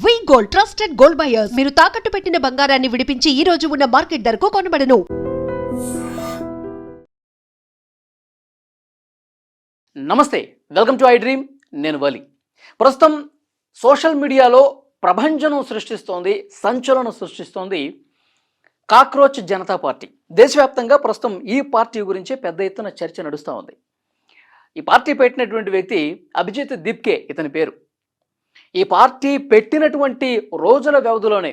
Gold trusted gold buyers మీరు తాకట్టు పెట్టిన బంగారాన్ని విడిపించి ఈ రోజు ఉన్న మార్కెట్ ధరకు కొనబడను. నమస్తే, వెల్కమ్ టు ఐ డ్రీమ్. నేను వలి. ప్రస్తుతం సోషల్ మీడియాలో ప్రభంజనం సృష్టిస్తోంది, సంచలనం సృష్టిస్తోంది కాక్రోచ్ జనతా పార్టీ. దేశవ్యాప్తంగా ప్రస్తుతం ఈ పార్టీ గురించి పెద్ద ఎత్తున చర్చ నడుస్తూ ఉంది. ఈ పార్టీ పెట్టినటువంటి వ్యక్తి అభిజిత్ దీప్కే ఇతని పేరు. ఈ పార్టీ పెట్టినటువంటి రోజుల వ్యవధిలోనే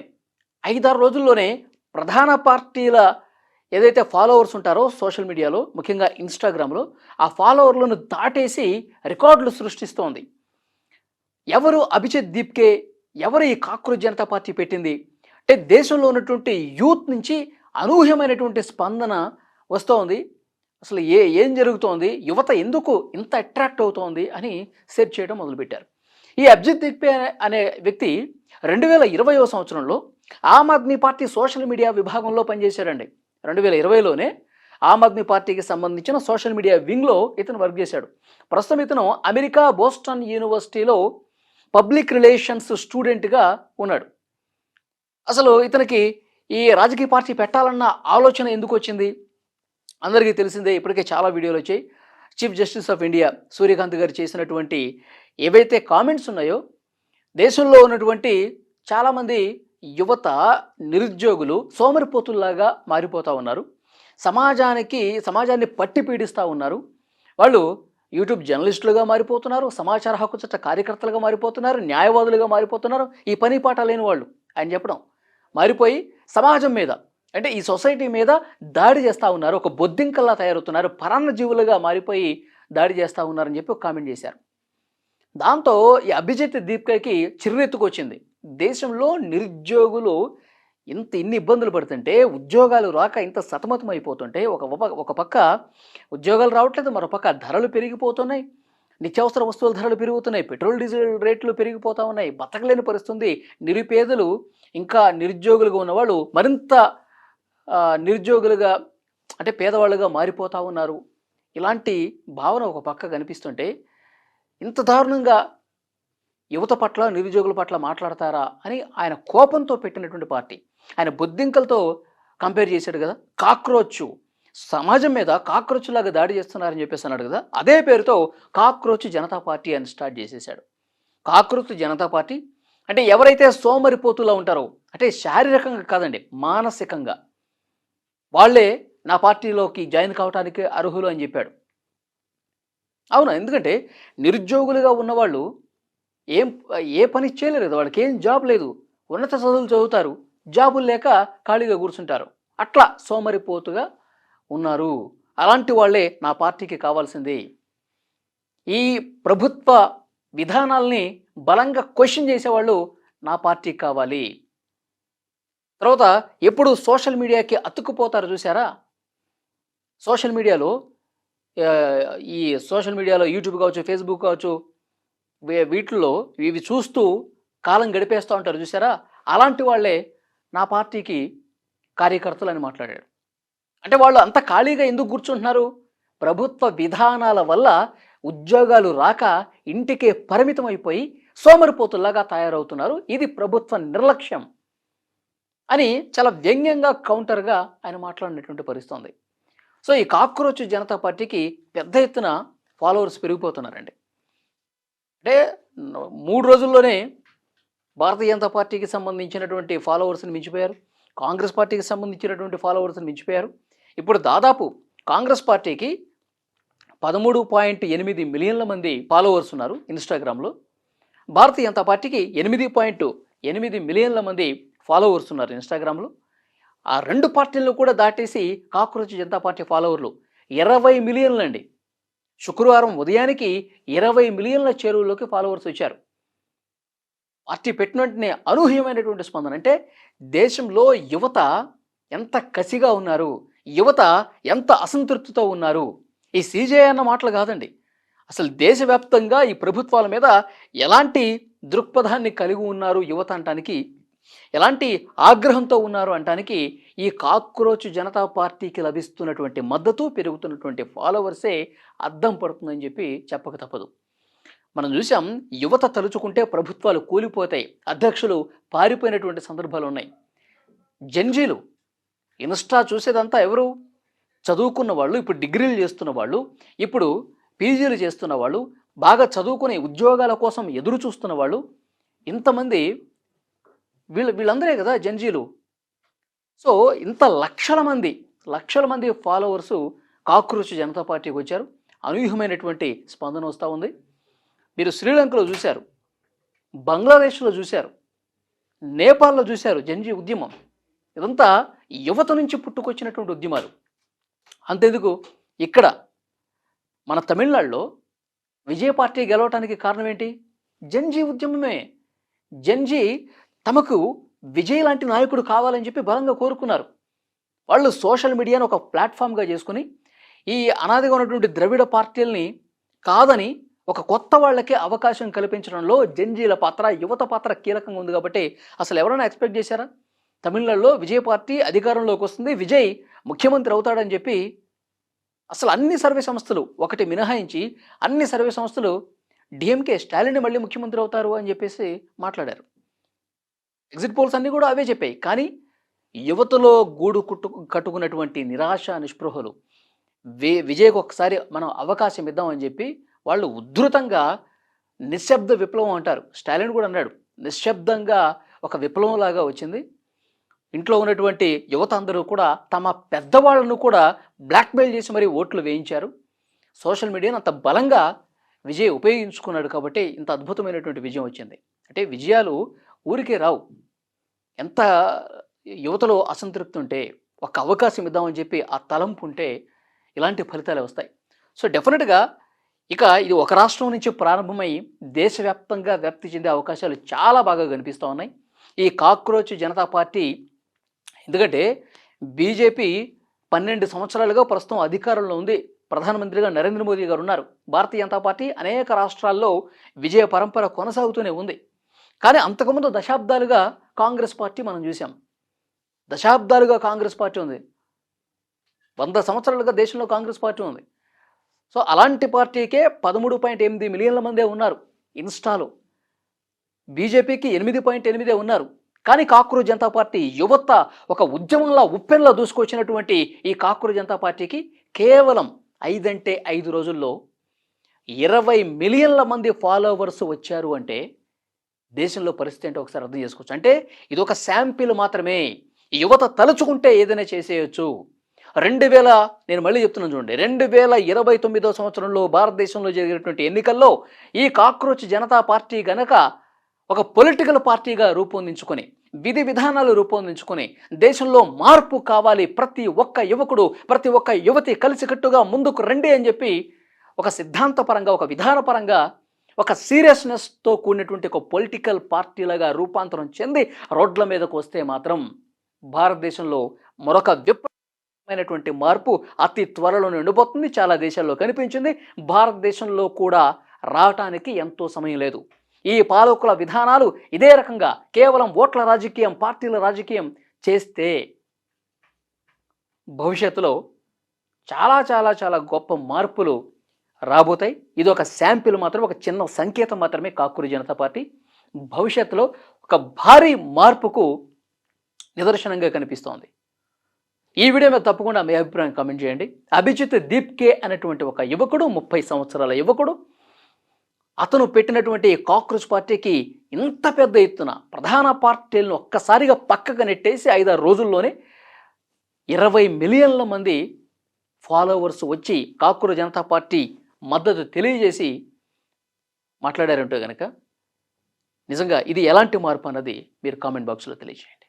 5-6 రోజుల్లోనే ప్రధాన పార్టీల ఏదైతే ఫాలోవర్స్ ఉంటారో సోషల్ మీడియాలో, ముఖ్యంగా ఇన్స్టాగ్రామ్లో, ఆ ఫాలోవర్లను దాటేసి రికార్డులు సృష్టిస్తోంది. ఎవరు అభిజిత్ దీప్కే, ఎవరు ఈ కాక్రోచ్ జనతా పార్టీ పెట్టింది అంటే దేశంలో ఉన్నటువంటి యూత్ నుంచి అనూహ్యమైనటువంటి స్పందన వస్తోంది. అసలు ఏం జరుగుతోంది, యువత ఎందుకు ఇంత అట్రాక్ట్ అవుతోంది అని సెర్చ్ చేయడం మొదలుపెట్టారు. ఈ అభిజిత్ దీప్కే అనే వ్యక్తి 2020వ సంవత్సరంలో Aam Aadmi party social media విభాగంలో పనిచేశాడండి. 2020లోనే ఆమ్ ఆద్మీ పార్టీకి సంబంధించిన సోషల్ మీడియా వింగ్లో ఇతను వర్క్ చేశాడు. ప్రస్తుతం ఇతను అమెరికా బోస్టన్ యూనివర్సిటీలో పబ్లిక్ రిలేషన్స్ స్టూడెంట్గా ఉన్నాడు. అసలు ఇతనికి ఈ రాజకీయ పార్టీ పెట్టాలన్న ఆలోచన ఎందుకు వచ్చింది? అందరికీ తెలిసిందే, ఇప్పటికే చాలా వీడియోలు వచ్చాయి. Chief justice of India Suryakant గారు చేసినటువంటి ఏవైతే కామెంట్స్ ఉన్నాయో, దేశంలో ఉన్నటువంటి చాలామంది యువత, నిరుద్యోగులు సోమరిపోతుల్లాగా మారిపోతూ ఉన్నారు. సమాజాన్ని పట్టి పీడిస్తూ ఉన్నారు. వాళ్ళు యూట్యూబ్ జర్నలిస్టులుగా మారిపోతున్నారు, సమాచార హక్కు చట్ట కార్యకర్తలుగా మారిపోతున్నారు, న్యాయవాదులుగా మారిపోతున్నారు. ఈ పని పాట లేని వాళ్ళు ఆయన చెప్పడం మారిపోయి సమాజం మీద అంటే ఈ సొసైటీ మీద దాడి చేస్తూ ఉన్నారు. ఒక బొద్దింకల్లా తయారవుతున్నారు, పరాన్న జీవులుగా మారిపోయి దాడి చేస్తూ ఉన్నారని చెప్పి ఒక కామెంట్ చేశారు. దాంతో ఈ అభిజిత్ దీప్కేకి చిర్రెత్తుకొచ్చింది. దేశంలో నిరుద్యోగులు ఇన్ని ఇబ్బందులు పడుతుంటే, ఉద్యోగాలు రాక ఇంత సతమతం అయిపోతుంటే, ఒక పక్క ఉద్యోగాలు రావట్లేదు, మరో పక్క ధరలు పెరిగిపోతున్నాయి, నిత్యావసర వస్తువుల ధరలు పెరుగుతున్నాయి, పెట్రోల్ డీజిల్ రేట్లు పెరిగిపోతూ ఉన్నాయి, బతకలేని పరిస్థితుంది. నిరుపేదలు ఇంకా నిరుద్యోగులుగా ఉన్నవాళ్ళు మరింత నిరుద్యోగులుగా అంటే పేదవాళ్ళుగా మారిపోతూ ఉన్నారు. ఇలాంటి భావన ఒక పక్క కనిపిస్తుంటే, ఇంత దారుణంగా యువత పట్ల, నిరుద్యోగుల పట్ల మాట్లాడతారా అని ఆయన కోపంతో పెట్టినటువంటి పార్టీ. ఆయన బొద్దింకలతో కంపేర్ చేశాడు కదా, కాక్రోచ్ సమాజం మీద కాక్రోచ్ లాగా దాడి చేస్తున్నారని చెప్పేసి అన్నాడు కదా, అదే పేరుతో కాక్రోచ్ జనతా పార్టీ అని స్టార్ట్ చేసేసాడు. కాక్రోచ్ జనతా పార్టీ అంటే ఎవరైతే సోమరిపోతులా ఉంటారో, అంటే శారీరకంగా కాదండి, మానసికంగా వాళ్ళే నా పార్టీలోకి జాయిన్ కావడానికి అర్హులు అని చెప్పాడు. అవునా? ఎందుకంటే నిరుద్యోగులుగా ఉన్నవాళ్ళు ఏ పని చేయలేరు కదా, వాళ్ళకి ఏం జాబ్ లేదు, ఉన్నత చదువులు చదువుతారు, జాబులు లేక ఖాళీగా కూర్చుంటారు. అట్లా సోమరిపోతుగా ఉన్నారు. అలాంటి వాళ్ళే నా పార్టీకి కావాల్సింది. ఈ ప్రభుత్వ విధానాల్ని బలంగా క్వశ్చన్ చేసేవాళ్ళు నా పార్టీకి కావాలి. తర్వాత ఎప్పుడు సోషల్ మీడియాకి అతుక్కుపోతారు చూసారా? సోషల్ మీడియాలో యూట్యూబ్ కావచ్చు, ఫేస్బుక్ కావచ్చు, వీటిల్లో ఇవి చూస్తూ కాలం గడిపేస్తూ ఉంటారు చూసారా? అలాంటి వాళ్ళే నా పార్టీకి కార్యకర్తలు అని మాట్లాడాడు. అంటే వాళ్ళు అంత ఖాళీగా ఎందుకు కూర్చుంటున్నారు? ప్రభుత్వ విధానాల వల్ల ఉద్యోగాలు రాక ఇంటికే పరిమితం అయిపోయి సోమరిపోతుల్లాగా తయారవుతున్నారు. ఇది ప్రభుత్వ నిర్లక్ష్యం అని చాలా వ్యంగ్యంగా కౌంటర్గా ఆయన మాట్లాడినటువంటి పరిస్థితి ఉంది. సో ఈ కాక్రోచ్ జనతా పార్టీకి పెద్ద ఎత్తున ఫాలోవర్స్ పెరిగిపోతున్నారండి. అంటే 3 రోజుల్లోనే భారతీయ జనతా పార్టీకి సంబంధించినటువంటి ఫాలోవర్స్ని మించిపోయారు, కాంగ్రెస్ పార్టీకి సంబంధించినటువంటి ఫాలోవర్స్ని మించిపోయారు. ఇప్పుడు దాదాపు కాంగ్రెస్ పార్టీకి 13.8 మిలియన్ల మంది ఫాలోవర్స్ ఉన్నారు ఇన్స్టాగ్రామ్లో. భారతీయ జనతా పార్టీకి 8.8 మిలియన్ల మంది ఫాలోవర్స్ ఉన్నారు ఇన్స్టాగ్రామ్లో. ఆ 2 పార్టీలను కూడా దాటేసి కాక్రోచ్ జనతా పార్టీ ఫాలోవర్లు 20 మిలియన్లు అండి. శుక్రవారం ఉదయానికి 20 మిలియన్ల చేరువలోకి ఫాలోవర్స్ వచ్చారు. పార్టీ పెట్టిన వెంటనే అనూహ్యమైనటువంటి స్పందన. అంటే దేశంలో యువత ఎంత కసిగా ఉన్నారు, యువత ఎంత అసంతృప్తితో ఉన్నారు. ఈ సీజే అన్న మాటలు కాదండి, అసలు దేశవ్యాప్తంగా ఈ ప్రభుత్వాల మీద ఎలాంటి దృక్పథాన్ని కలిగి ఉన్నారు యువత అంటానికి, ఎలాంటి ఆగ్రహంతో ఉన్నారు అంటానికి ఈ కాక్రోచ్ జనతా పార్టీకి లభిస్తున్నటువంటి మద్దతు, పెరుగుతున్నటువంటి ఫాలోవర్సే అద్దం పడుతుందని చెప్పి చెప్పక తప్పదు. మనం చూసాం, యువత తలుచుకుంటే ప్రభుత్వాలు కూలిపోతాయి, అధ్యక్షులు పారిపోయినటువంటి సందర్భాలు ఉన్నాయి. జంజీలు ఇన్స్టా చూసేదంతా ఎవరు? చదువుకున్న వాళ్ళు, ఇప్పుడు డిగ్రీలు చేస్తున్న వాళ్ళు, ఇప్పుడు పీజీలు చేస్తున్న వాళ్ళు, బాగా చదువుకుని ఉద్యోగాల కోసం ఎదురు చూస్తున్న వాళ్ళు, ఇంతమంది వీళ్ళందరే కదా జంజీలు. సో ఇంత లక్షల మంది ఫాలోవర్సు కాక్రోచ్ జనతా పార్టీకి వచ్చారు. అనూహ్యమైనటువంటి స్పందన వస్తూ ఉంది. మీరు శ్రీలంకలో చూశారు, బంగ్లాదేశ్లో చూశారు, నేపాల్లో చూశారు జంజీ ఉద్యమం. ఇదంతా యువత నుంచి పుట్టుకొచ్చినటువంటి ఉద్యమాలు. అంతెందుకు, ఇక్కడ మన తమిళనాడులో విజయ పార్టీ గెలవటానికి కారణం ఏంటి? జంజీ ఉద్యమమే. జంజీ తమకు విజయ్ లాంటి నాయకుడు కావాలని చెప్పి బలంగా కోరుకున్నారు. వాళ్ళు సోషల్ మీడియాను ఒక ప్లాట్ఫామ్గా చేసుకుని ఈ అనాదిగా ఉన్నటువంటి ద్రవిడ పార్టీలని కాదని ఒక కొత్త వాళ్ళకే అవకాశం కల్పించడంలో జంజీల పాత్ర, యువత పాత్ర కీలకంగా ఉంది. కాబట్టి అసలు ఎవరైనా ఎక్స్పెక్ట్ చేశారా తమిళనాడులో విజయ్ పార్టీ అధికారంలోకి వస్తుంది, విజయ్ ముఖ్యమంత్రి అవుతాడని చెప్పి? అసలు అన్ని సర్వే సంస్థలు ఒకటి మినహాయించి అన్ని సర్వే సంస్థలు డిఎంకే స్టాలిన్ మళ్ళీ ముఖ్యమంత్రి అవుతారు అని చెప్పేసి మాట్లాడారు. ఎగ్జిట్ పోల్స్ అన్నీ కూడా అవే చెప్పాయి. కానీ యువతలో గూడు కట్టుకున్నటువంటి నిరాశ, నిస్పృహలు విజయ్కి ఒకసారి మనం అవకాశం ఇద్దామని చెప్పి వాళ్ళు ఉధృతంగా నిశ్శబ్ద విప్లవం అంటారు. స్టాలిన్ కూడా అన్నాడు, నిశ్శబ్దంగా ఒక విప్లవం లాగా వచ్చింది. ఇంట్లో ఉన్నటువంటి యువత అందరూ కూడా తమ పెద్దవాళ్ళను కూడా బ్లాక్మెయిల్ చేసి మరీ ఓట్లు వేయించారు. సోషల్ మీడియాను అంత బలంగా విజయ్ ఉపయోగించుకున్నాడు కాబట్టి ఇంత అద్భుతమైనటువంటి విజయం వచ్చింది. అంటే విజయాలు ఊరికే రావు. ఎంత యువతలో అసంతృప్తి ఉంటే, ఒక అవకాశం ఇద్దామని చెప్పి ఆ తలంపు ఉంటే ఇలాంటి ఫలితాలే వస్తాయి. సో డెఫినెట్గా ఇక ఇది ఒక రాష్ట్రం నుంచి ప్రారంభమై దేశవ్యాప్తంగా వ్యాప్తి చెందే అవకాశాలు చాలా బాగా కనిపిస్తూ ఉన్నాయి. ఈ కాక్రోచ్ జనతా పార్టీ, ఎందుకంటే బీజేపీ 12 సంవత్సరాలుగా ప్రస్తుతం అధికారంలో ఉంది. ప్రధానమంత్రిగా నరేంద్ర మోదీ గారు ఉన్నారు. భారతీయ జనతా పార్టీ అనేక రాష్ట్రాల్లో విజయ పరంపర కొనసాగుతూనే ఉంది. కానీ అంతకుముందు దశాబ్దాలుగా కాంగ్రెస్ పార్టీ మనం చూసాం. దశాబ్దాలుగా కాంగ్రెస్ పార్టీ ఉంది. 100 సంవత్సరాలుగా దేశంలో కాంగ్రెస్ పార్టీ ఉంది. సో అలాంటి పార్టీకే 13.8 మిలియన్ల మందే ఉన్నారు ఇన్స్టాలో. బీజేపీకి 8.8 ఉన్నారు. కానీ కాక్రోచ్ జనతా పార్టీ యువత ఒక ఉద్యమంలా ఉప్పెన్లా దూసుకొచ్చినటువంటి ఈ కాక్రోచ్ జనతా పార్టీకి కేవలం 5 రోజుల్లో 20 మిలియన్ల మంది ఫాలోవర్స్ వచ్చారు. అంటే దేశంలో పరిస్థితి ఏంటో ఒకసారి అర్థం చేసుకోవచ్చు. అంటే ఇది ఒక శాంపిల్ మాత్రమే. యువత తలుచుకుంటే ఏదైనా చేసేయచ్చు. నేను మళ్ళీ చెప్తున్నాను చూడండి, 2029 సంవత్సరంలో భారతదేశంలో జరిగినటువంటి ఎన్నికల్లో ఈ కాక్రోచ్ జనతా పార్టీ గనక ఒక పొలిటికల్ పార్టీగా రూపొందించుకొని, విధి విధానాలు రూపొందించుకొని, దేశంలో మార్పు కావాలి, ప్రతి ఒక్క యువకుడు, ప్రతి ఒక్క యువతి కలిసికట్టుగా ముందుకు రండి అని చెప్పి ఒక సిద్ధాంతపరంగా, ఒక విధానపరంగా, ఒక సీరియస్నెస్తో కూడినటువంటి ఒక పొలిటికల్ పార్టీలుగా రూపాంతరం చెంది రోడ్ల మీదకు వస్తే మాత్రం భారతదేశంలో మరొక విప్లవమైనటువంటి మార్పు అతి త్వరలోనే ఉండిపోతుంది. చాలా దేశాల్లో కనిపించింది. భారతదేశంలో కూడా రావటానికి ఎంతో సమయం లేదు. ఈ పాలకుల విధానాలు ఇదే రకంగా కేవలం ఓట్ల రాజకీయం, పార్టీల రాజకీయం చేస్తే భవిష్యత్తులో చాలా చాలా చాలా గొప్ప మార్పులు రాబోతాయి. ఇది ఒక శాంపిల్ మాత్రమే, ఒక చిన్న సంకేతం మాత్రమే కాక్రోచ్ జనతా పార్టీ. భవిష్యత్తులో ఒక భారీ మార్పుకు నిదర్శనంగా కనిపిస్తోంది. ఈ వీడియో మీద తప్పకుండా మీ అభిప్రాయం కామెంట్ చేయండి. అభిజిత్ దీప్కే అనేటువంటి ఒక యువకుడు, 30 సంవత్సరాల యువకుడు, అతను పెట్టినటువంటి కాక్రోచ్ పార్టీకి ఇంత పెద్ద ఎత్తున ప్రధాన పార్టీలను ఒక్కసారిగా పక్కకు నెట్టేసి 5-6 రోజుల్లోనే 20 మిలియన్ల మంది ఫాలోవర్స్ వచ్చి కాక్రోచ్ జనతా పార్టీ మద్దతు తెలియజేసి మాట్లాడారంటే కనుక నిజంగా ఇది ఎలాంటి మార్పు అన్నది మీరు కామెంట్ బాక్స్లో తెలియజేయండి.